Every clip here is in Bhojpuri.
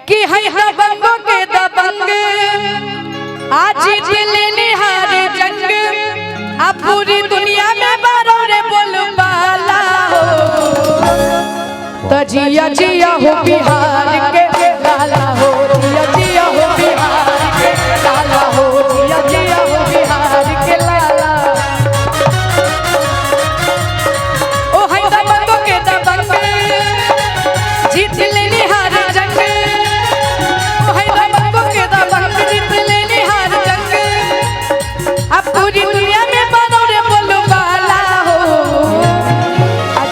कि है दबंगों के दबंग आज दिल्ली निहार जंग अब पूरी दुनिया में बारों रे बोलबाला हो तो जिया जिया हो बिहार के लाला हो जिया जिया हो बिहार के लाला हो जिया जिया हो बिहार के लाला ओ है दबंगों के दबंग जीत ले निहार जंग ओ है दबंगों के दबंग जीत ले निहार जंग अब पूरी दुनिया में बारों रे बोलबाला हो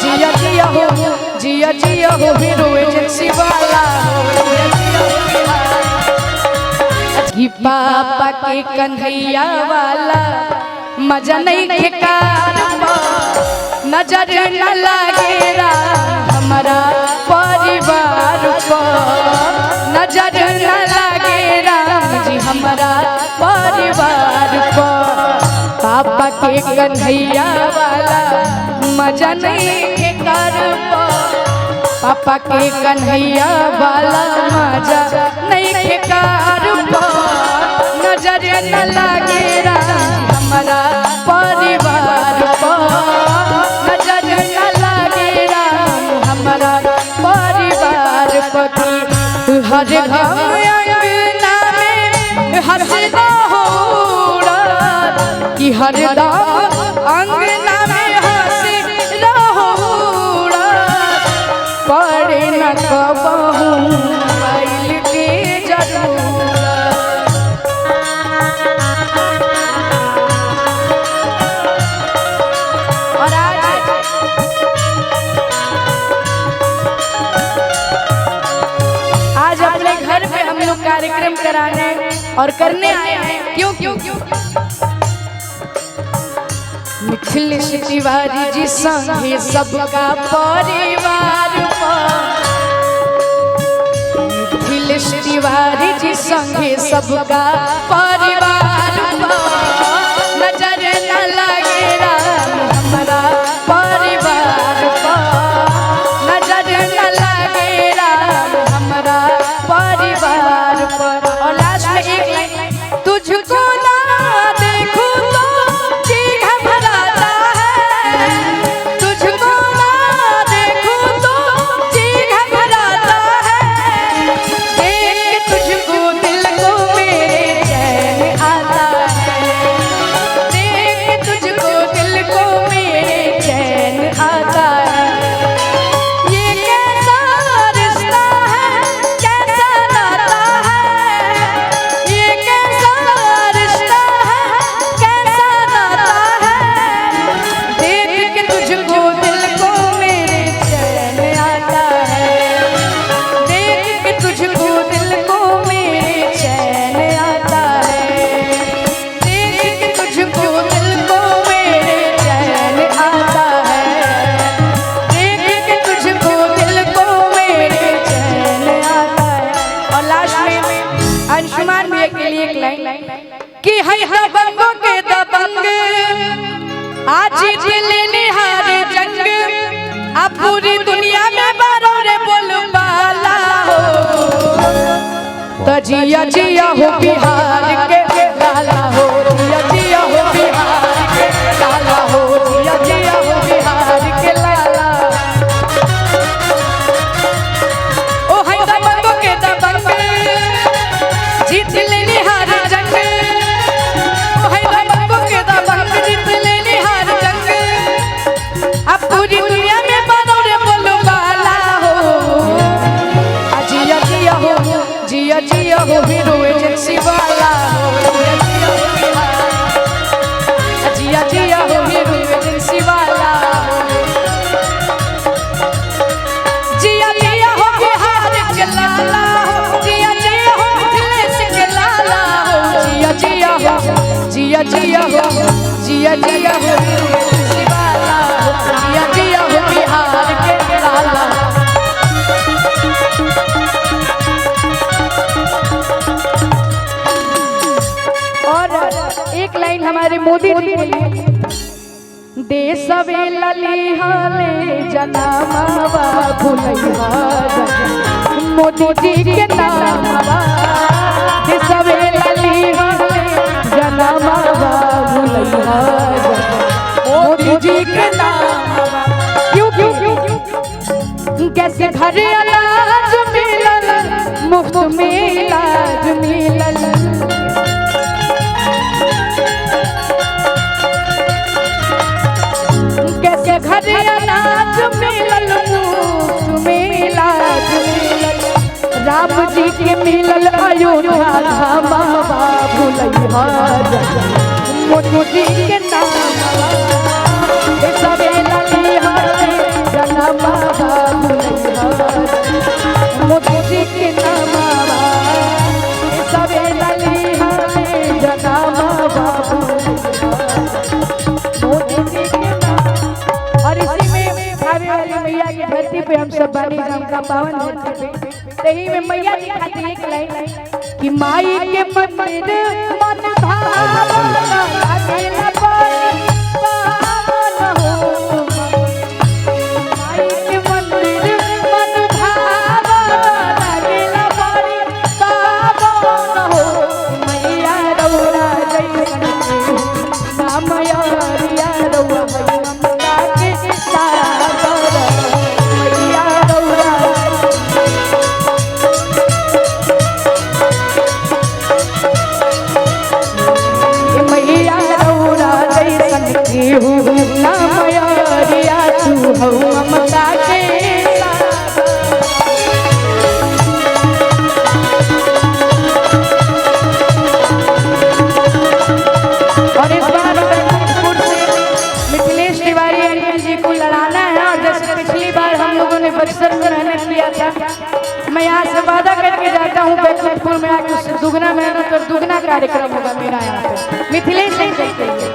जिया जिया हो हीरो एजेंसी वाला कि पापा के कन्हैया वाला मजा नहीं ठेकार नजर न लागेरा हमारा परिवार पर नजर न लागेरा जी हमारा परिवार पर पापा के कन्हैया वाला मजा नहीं ठेकार पापा के कन्हैया वाला मजा नहीं ठेकार नजर न लागेरा हमारा परिवार नजर न लागेरा हमारा परिवार हर अंगना में हंसदा हो कि हर अंगना में हंसदा हो पड़े न कबहू मोबाइल के जरूरत और आज अपने घर पे हम लोग कार्यक्रम कराने और करने आए हैं क्यों क्यों क्यों मिथिलेश तिवारी जी संगे सबका परिवार मिथिलेश तिवारी जी संगे सबका परिवार नजर न लागेरा हमारा परिवार नजर न लागेरा हमारा परिवार पर और लास्ट में एक लाइन तुझको ना देखूं तो जी घबराता है तुझको ना देखूं तो जी घबराता है देख तुझको दिल को मेरे चैन आता है देख तुझको दिल को मेरे चैन आता है ये कैसा रिश्ता है कैसा नाता है ये कैसा रिश्ता है कैसा नाता है देख के तुझको दिल को मेरे चैन आता है देख के तुझको दिल को मेरे चैन आता है देख के तुझको दिल को मेरे चैन आता है देख के तुझको दिल को मेरे चैन आता है और लास्ट में अंशुमान भैया के लिए एक लाइन कि है दबंगों के दबंग आज दिल्ली निहार जंग अब पूरी दुनिया में बारों रे बोलबाला हो तो जिया जिया हो बिहार के लाला हो जिया जिया हो बिहार के लाला हो जिया जिया हो बिहार के लाला ओ है दबंगों के दबंग जीत ले निहार जंग ओ है दबंगों के दबंग जीत ले निहार जंग अब पूरी दुनिया में बारों रे बोलबाला हो जिया जिया हो हीरो एजेंसी वाला जिया जिया हो हीरो एजेंसी वाला जिया जिया हो बिहार के लाला हो जिया जिया हो मिथिलेश के लाला हो जिया जिया हो हीरो एजेंसी वाला जिया जिया हो बिहार के लाला एक लाइन हमारे मोदी जी के लिए देशवे ललिहाले जनामा भुलैया मोदी जी के नाम सबे लली जनमा भूलैया मोदी जी के नाम। क्यों क्यों क्यों कैसे घर अनाज मिलल मुफ्त में इलाज मिलल। कैसे घर अनाज मिलल मुफ्त में इलाज मिलल। राम जी के मिलल अयोध्या धाम भूलैया मोदी जी के नाम। सबे लली जनमा भूलैया मोदी जी के नाम। सबे लली जनमा मोदी जी के नाम। और इसी में भाभी वाली मैया की धरती पे हम सब बानी जाम का पावन धरती पे तही में मैया की खातिर एक लाइन कि माई के मंदिर मन भावन अकेला पावन हो। माई के मंदिर मन भावन अकेला पावन हो। मैया रौरा जैसन नाम यारिया रौरा ममता के सागर। मैया रौरा मैया रौरा जैसन केहू नाम यारिया तू हौ ममता के सागर। और इस बार बैकुंठपुर से मिथिलेश तिवारी अंकल जी को लड़ाना है। और जैसे पिछली बार हम लोगों ने बक्सर में रहने किया था, मैं यहाँ से वादा करके जाता हूँ बैकुंठपुर में आकर उससे दुगना मेहनत और दुगना कार्यक्रम होगा मेरा यहाँ पे। मिथिलेश अंकल के लिए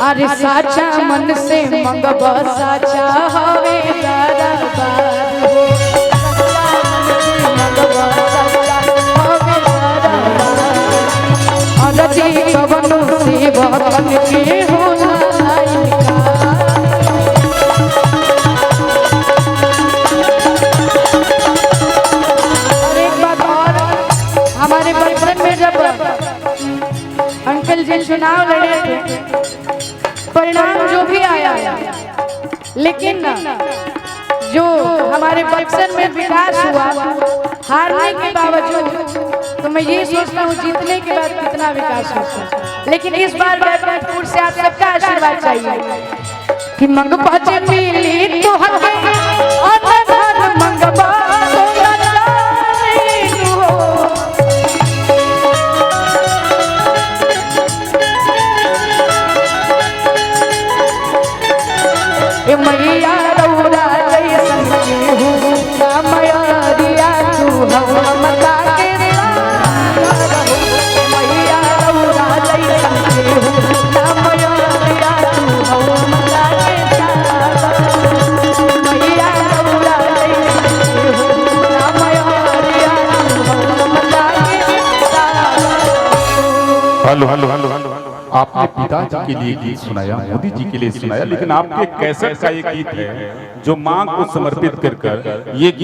अरे साचा मन से मंगवा साचा हवे दरबार हो। मंगवा साचा हवे दरबार। और जी कवनो सेवकन के होला लायका। और एक बात और, हमारे बचपन में जब अंकल जी चुनाव लड़े थे, परिणाम जो भी आया लेकिन जो हमारे बक्सर में विकास हुआ हारने के बावजूद, तो मैं ये सोचता हूँ जीतने के बाद कितना विकास होगा। लेकिन इस बार बैकुंठपुर से आप सबका आशीर्वाद चाहिए कि मंगवा जे मिली तो हके अनधन मंगवा मैया रौरा जैसन केहू नाम यारिया तू हौ ममता के सागर। मैया रौरा जैसन केहू नाम यारिया तू हौ ममता के सागर। मैया रौरा जैसन केहू नाम यारिया तू हौ ममता के सागर। Hello hello hello hello. आपने पिताजी के लिए गीत सुनाया, मोदी जी के लिए सुनाया, लेकिन आपके कैसेट का एक गीत है जो मां को समर्पित कर ये गीत